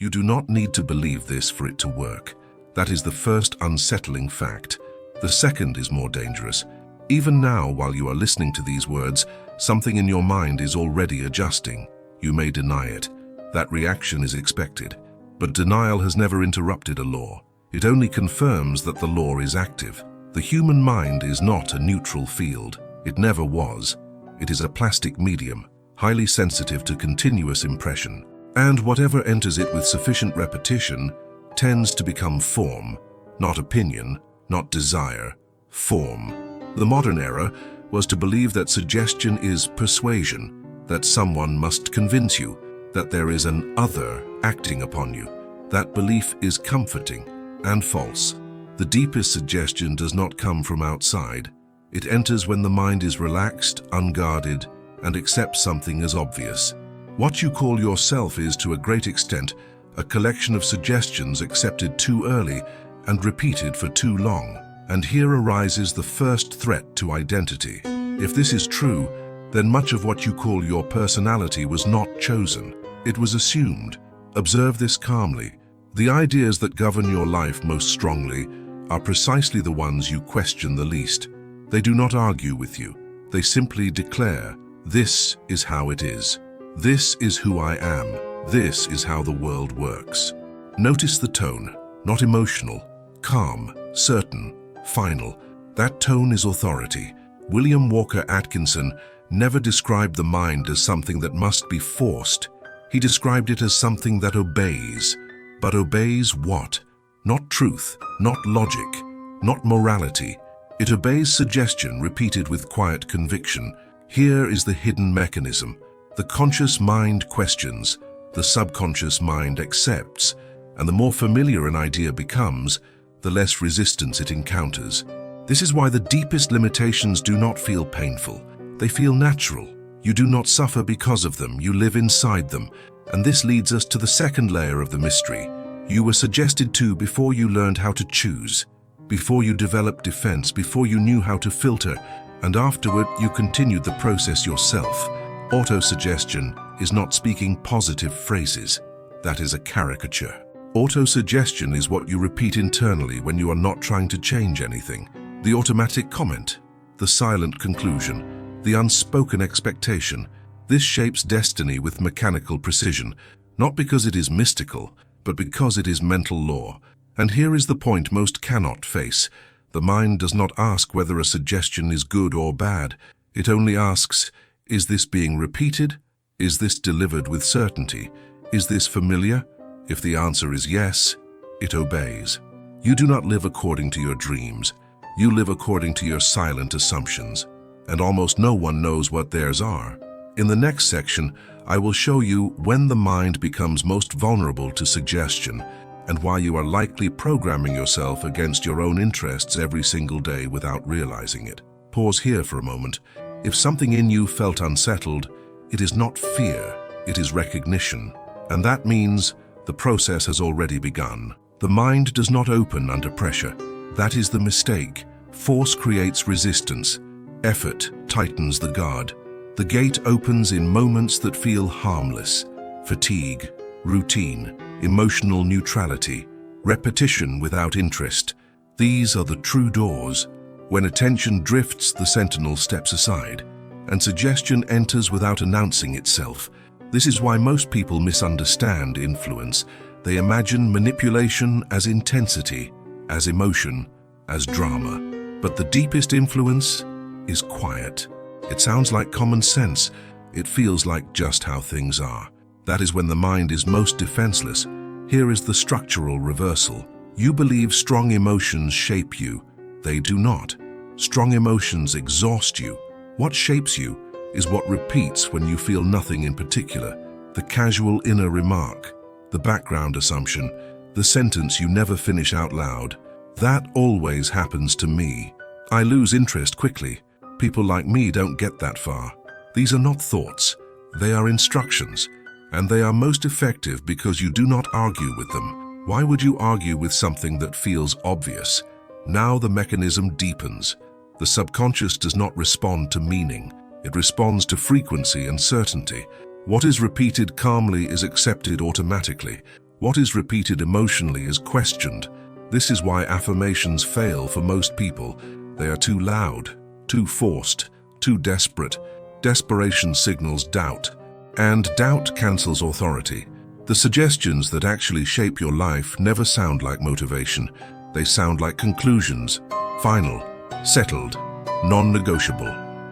You do not need to believe this for it to work. That is the first unsettling fact. The second is more dangerous. Even now, while you are listening to these words, something in your mind is already adjusting. You may deny it. That reaction is expected. But denial has never interrupted a law. It only confirms that the law is active. The human mind is not a neutral field. It never was. It is a plastic medium, highly sensitive to continuous impression. And whatever enters it with sufficient repetition tends to become form, not opinion, not desire, form. The modern era was to believe that suggestion is persuasion, that someone must convince you, that there is an other acting upon you. That belief is comforting and false. The deepest suggestion does not come from outside. It enters when the mind is relaxed, unguarded, and accepts something as obvious. What you call yourself is, to a great extent, a collection of suggestions accepted too early and repeated for too long. And here arises the first threat to identity. If this is true, then much of what you call your personality was not chosen. It was assumed. Observe this calmly. The ideas that govern your life most strongly are precisely the ones you question the least. They do not argue with you. They simply declare, this is how it is. This is who I am. This is how the world works. Notice the tone, not emotional, calm, certain, final. That tone is authority. William Walker Atkinson never described the mind as something that must be forced. He described it as something that obeys. But obeys what? Not truth, not logic, not morality. It obeys suggestion repeated with quiet conviction. Here is the hidden mechanism. The conscious mind questions, the subconscious mind accepts, and the more familiar an idea becomes, the less resistance it encounters. This is why the deepest limitations do not feel painful. They feel natural. You do not suffer because of them, you live inside them. And this leads us to the second layer of the mystery. You were suggested to before you learned how to choose, before you developed defense, before you knew how to filter, and afterward you continued the process yourself. Autosuggestion is not speaking positive phrases. That is a caricature. Autosuggestion is what you repeat internally when you are not trying to change anything. The automatic comment, the silent conclusion, the unspoken expectation. This shapes destiny with mechanical precision, not because it is mystical, but because it is mental law. And here is the point most cannot face. The mind does not ask whether a suggestion is good or bad. It only asks, is this being repeated? Is this delivered with certainty? Is this familiar? If the answer is yes, it obeys. You do not live according to your dreams. You live according to your silent assumptions. And almost no one knows what theirs are. In the next section, I will show you when the mind becomes most vulnerable to suggestion and why you are likely programming yourself against your own interests every single day without realizing it. Pause here for a moment. If something in you felt unsettled, it is not fear, it is recognition. And that means the process has already begun. The mind does not open under pressure. That is the mistake. Force creates resistance. Effort tightens the guard. The gate opens in moments that feel harmless. Fatigue, routine, emotional neutrality, repetition without interest. These are the true doors. When attention drifts, the sentinel steps aside, and suggestion enters without announcing itself. This is why most people misunderstand influence. They imagine manipulation as intensity, as emotion, as drama. But the deepest influence is quiet. It sounds like common sense. It feels like just how things are. That is when the mind is most defenseless. Here is the structural reversal. You believe strong emotions shape you. They do not. Strong emotions exhaust you. What shapes you is what repeats when you feel nothing in particular. The casual inner remark, the background assumption, the sentence you never finish out loud. That always happens to me. I lose interest quickly. People like me don't get that far. These are not thoughts. They are instructions. And they are most effective because you do not argue with them. Why would you argue with something that feels obvious? Now the mechanism deepens. The subconscious does not respond to meaning. It responds to frequency and certainty. What is repeated calmly is accepted automatically. What is repeated emotionally is questioned. This is why affirmations fail for most people. They are too loud, too forced, too desperate. Desperation signals doubt, and doubt cancels authority. The suggestions that actually shape your life never sound like motivation. They sound like conclusions, final, settled, non-negotiable.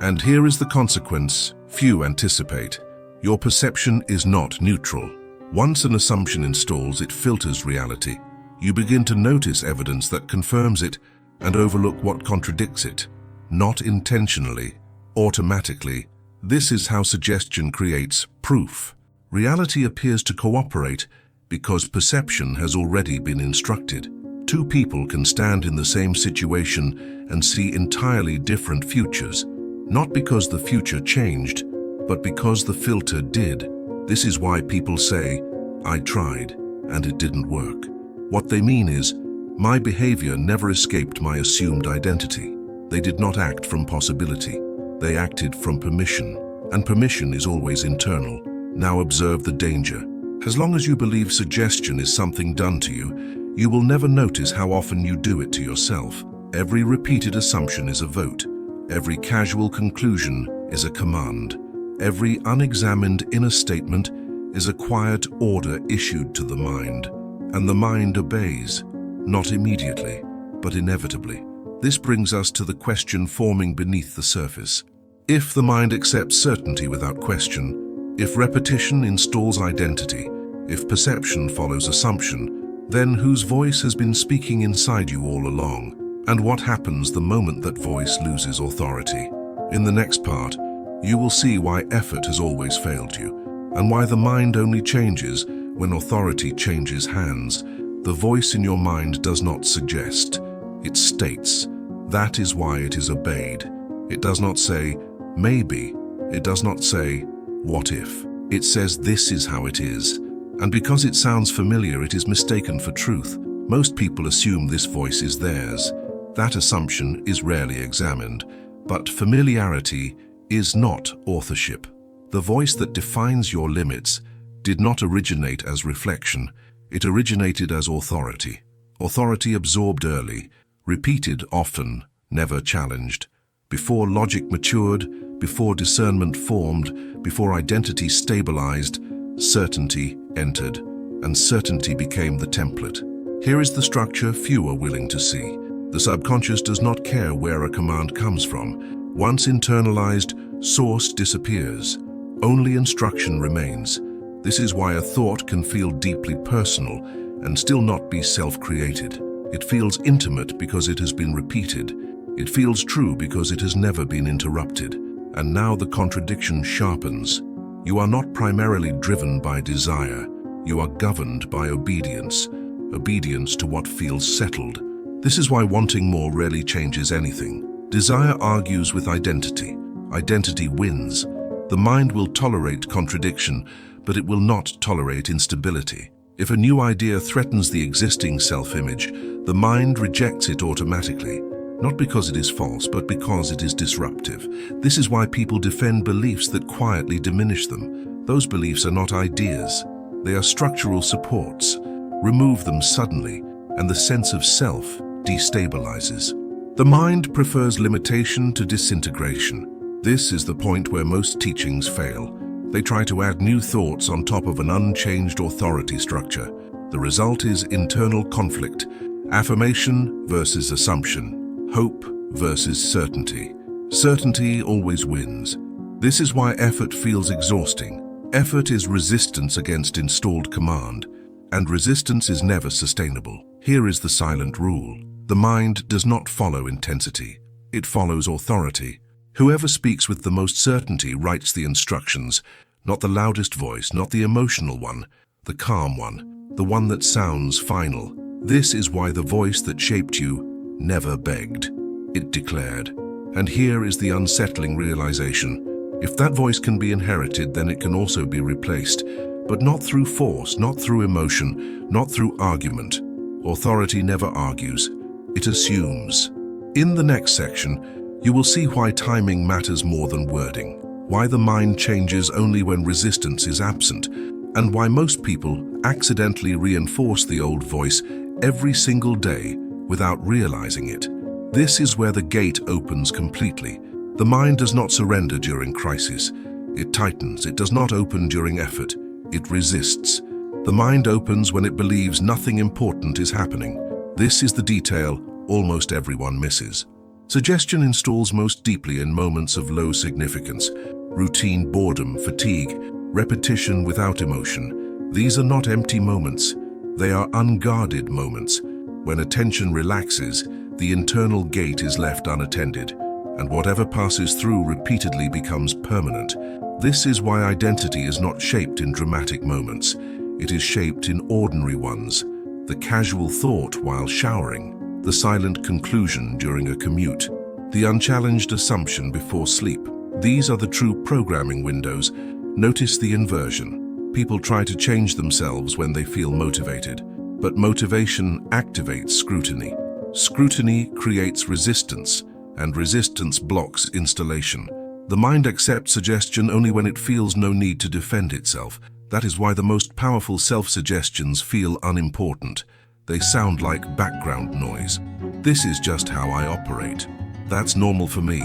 And here is the consequence few anticipate. Your perception is not neutral. Once an assumption installs, it filters reality. You begin to notice evidence that confirms it and overlook what contradicts it. Not intentionally, automatically. This is how suggestion creates proof. Reality appears to cooperate because perception has already been instructed. Two people can stand in the same situation and see entirely different futures, not because the future changed, but because the filter did. This is why people say, "I tried, and it didn't work." What they mean is, my behavior never escaped my assumed identity. They did not act from possibility. They acted from permission, and permission is always internal. Now observe the danger. As long as you believe suggestion is something done to you, you will never notice how often you do it to yourself. Every repeated assumption is a vote. Every casual conclusion is a command. Every unexamined inner statement is a quiet order issued to the mind, and the mind obeys, not immediately, but inevitably. This brings us to the question forming beneath the surface. If the mind accepts certainty without question, if repetition installs identity, if perception follows assumption, then whose voice has been speaking inside you all along? And what happens the moment that voice loses authority? In the next part, you will see why effort has always failed you, and why the mind only changes when authority changes hands. The voice in your mind does not suggest, it states. That is why it is obeyed. It does not say, maybe. It does not say, what if. It says this is how it is. And because it sounds familiar, it is mistaken for truth. Most people assume this voice is theirs. That assumption is rarely examined. But familiarity is not authorship. The voice that defines your limits did not originate as reflection. It originated as authority. Authority absorbed early, repeated often, never challenged. Before logic matured, before discernment formed, before identity stabilized, certainty entered, and certainty became the template. Here is the structure few are willing to see. The subconscious does not care where a command comes from. Once internalized, source disappears. Only instruction remains. This is why a thought can feel deeply personal and still not be self-created. It feels intimate because it has been repeated. It feels true because it has never been interrupted. And now the contradiction sharpens. You are not primarily driven by desire. You are governed by obedience. Obedience to what feels settled. This is why wanting more rarely changes anything. Desire argues with identity. Identity wins. The mind will tolerate contradiction, but it will not tolerate instability. If a new idea threatens the existing self-image, the mind rejects it automatically. Not because it is false, but because it is disruptive. This is why people defend beliefs that quietly diminish them. Those beliefs are not ideas. They are structural supports. Remove them suddenly, and the sense of self destabilizes. The mind prefers limitation to disintegration. This is the point where most teachings fail. They try to add new thoughts on top of an unchanged authority structure. The result is internal conflict, affirmation versus assumption, hope versus certainty. Certainty always wins. This is why effort feels exhausting. Effort is resistance against installed command, and resistance is never sustainable. Here is the silent rule. The mind does not follow intensity. It follows authority. Whoever speaks with the most certainty writes the instructions, not the loudest voice, not the emotional one, the calm one, the one that sounds final. This is why the voice that shaped you never begged. It declared. And here is the unsettling realization. If that voice can be inherited, then it can also be replaced, but not through force, not through emotion, not through argument. Authority never argues. It assumes. In the next section, you will see why timing matters more than wording, why the mind changes only when resistance is absent, and why most people accidentally reinforce the old voice every single day without realizing it. This is where the gate opens completely. The mind does not surrender during crisis. It tightens. It does not open during effort. It resists. The mind opens when it believes nothing important is happening. This is the detail almost everyone misses. Suggestion installs most deeply in moments of low significance, routine boredom, fatigue, repetition without emotion. These are not empty moments. They are unguarded moments. When attention relaxes, the internal gate is left unattended, and whatever passes through repeatedly becomes permanent. This is why identity is not shaped in dramatic moments. It is shaped in ordinary ones. The casual thought while showering, the silent conclusion during a commute, the unchallenged assumption before sleep. These are the true programming windows. Notice the inversion. People try to change themselves when they feel motivated, but motivation activates scrutiny. Scrutiny creates resistance, and resistance blocks installation. The mind accepts suggestion only when it feels no need to defend itself. That is why the most powerful self-suggestions feel unimportant. They sound like background noise. This is just how I operate. That's normal for me.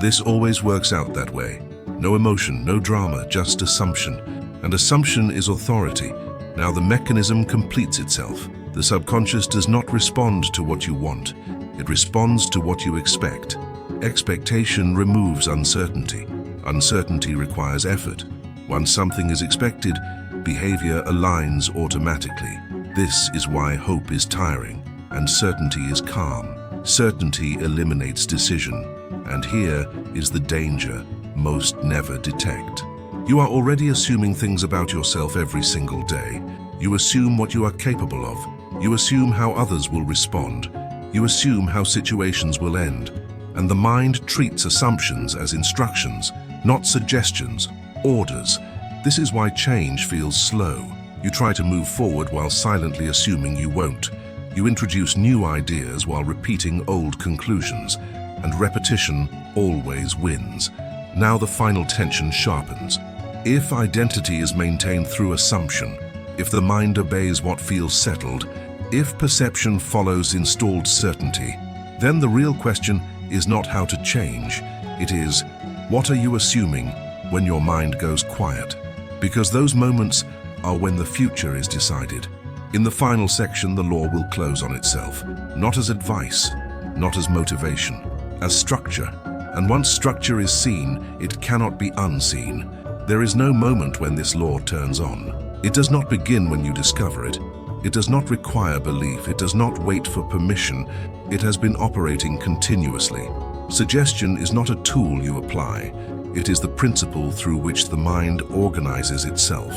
This always works out that way. No emotion, no drama, just assumption. And assumption is authority. Now the mechanism completes itself. The subconscious does not respond to what you want. It responds to what you expect. Expectation removes uncertainty. Uncertainty requires effort. Once something is expected, behavior aligns automatically. This is why hope is tiring and certainty is calm. Certainty eliminates decision. And here is the danger most never detect. You are already assuming things about yourself every single day. You assume what you are capable of. You assume how others will respond. You assume how situations will end. And the mind treats assumptions as instructions, not suggestions, orders. This is why change feels slow. You try to move forward while silently assuming you won't. You introduce new ideas while repeating old conclusions, and repetition always wins. Now the final tension sharpens. If identity is maintained through assumption, if the mind obeys what feels settled, if perception follows installed certainty, then the real question is not how to change. It is, what are you assuming when your mind goes quiet? Because those moments are when the future is decided. In the final section, the law will close on itself, not as advice, not as motivation, as structure. And once structure is seen, it cannot be unseen. There is no moment when this law turns on. It does not begin when you discover it. It does not require belief. It does not wait for permission. It has been operating continuously. Suggestion is not a tool you apply. It is the principle through which the mind organizes itself.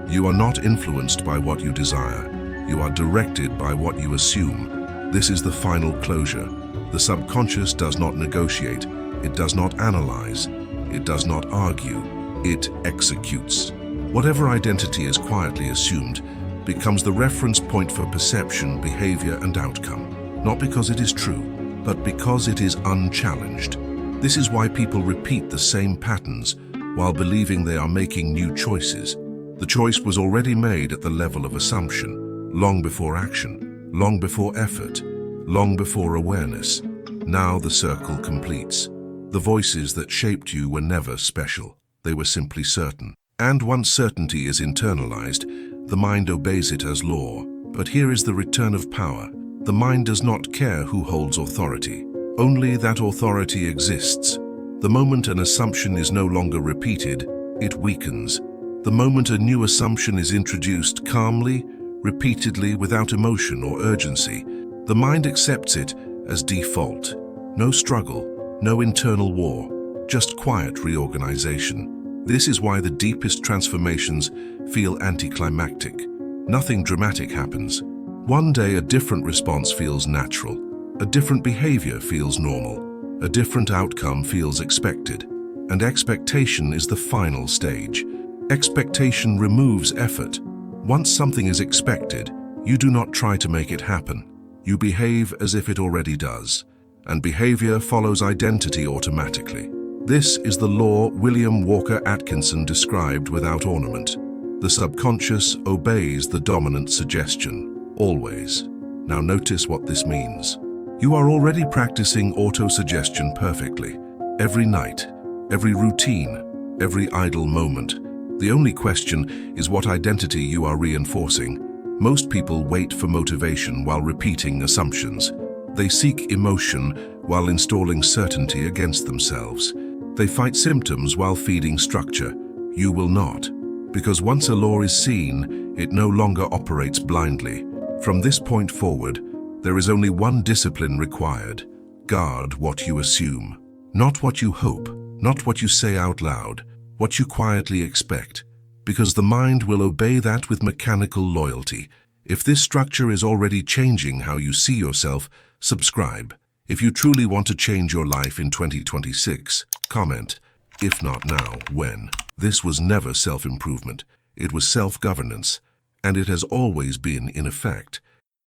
You are not influenced by what you desire. You are directed by what you assume. This is the final closure. The subconscious does not negotiate. It does not analyze. It does not argue. It executes. Whatever identity is quietly assumed becomes the reference point for perception, behavior, and outcome. Not because it is true, but because it is unchallenged. This is why people repeat the same patterns while believing they are making new choices. The choice was already made at the level of assumption, long before action, long before effort, long before awareness. Now the circle completes. The voices that shaped you were never special. They were simply certain. And once certainty is internalized, the mind obeys it as law. But here is the return of power. The mind does not care who holds authority. Only that authority exists. The moment an assumption is no longer repeated, it weakens. The moment a new assumption is introduced calmly, repeatedly, without emotion or urgency, the mind accepts it as default. No struggle, no internal war, just quiet reorganization. This is why the deepest transformations feel anticlimactic. Nothing dramatic happens. One day a different response feels natural. A different behavior feels normal. A different outcome feels expected. And expectation is the final stage. Expectation removes effort. Once something is expected, you do not try to make it happen. You behave as if it already does. And behavior follows identity automatically. This is the law William Walker Atkinson described without ornament. The subconscious obeys the dominant suggestion, always. Now notice what this means. You are already practicing auto-suggestion perfectly. Every night, every routine, every idle moment. The only question is what identity you are reinforcing. Most people wait for motivation while repeating assumptions. They seek emotion while installing certainty against themselves. They fight symptoms while feeding structure. You will not. Because once a law is seen, it no longer operates blindly. From this point forward, there is only one discipline required. Guard what you assume. Not what you hope, not what you say out loud, what you quietly expect. Because the mind will obey that with mechanical loyalty. If this structure is already changing how you see yourself, subscribe. If you truly want to change your life in 2026, comment. If not now, when? This was never self-improvement. It was self-governance, and it has always been in effect.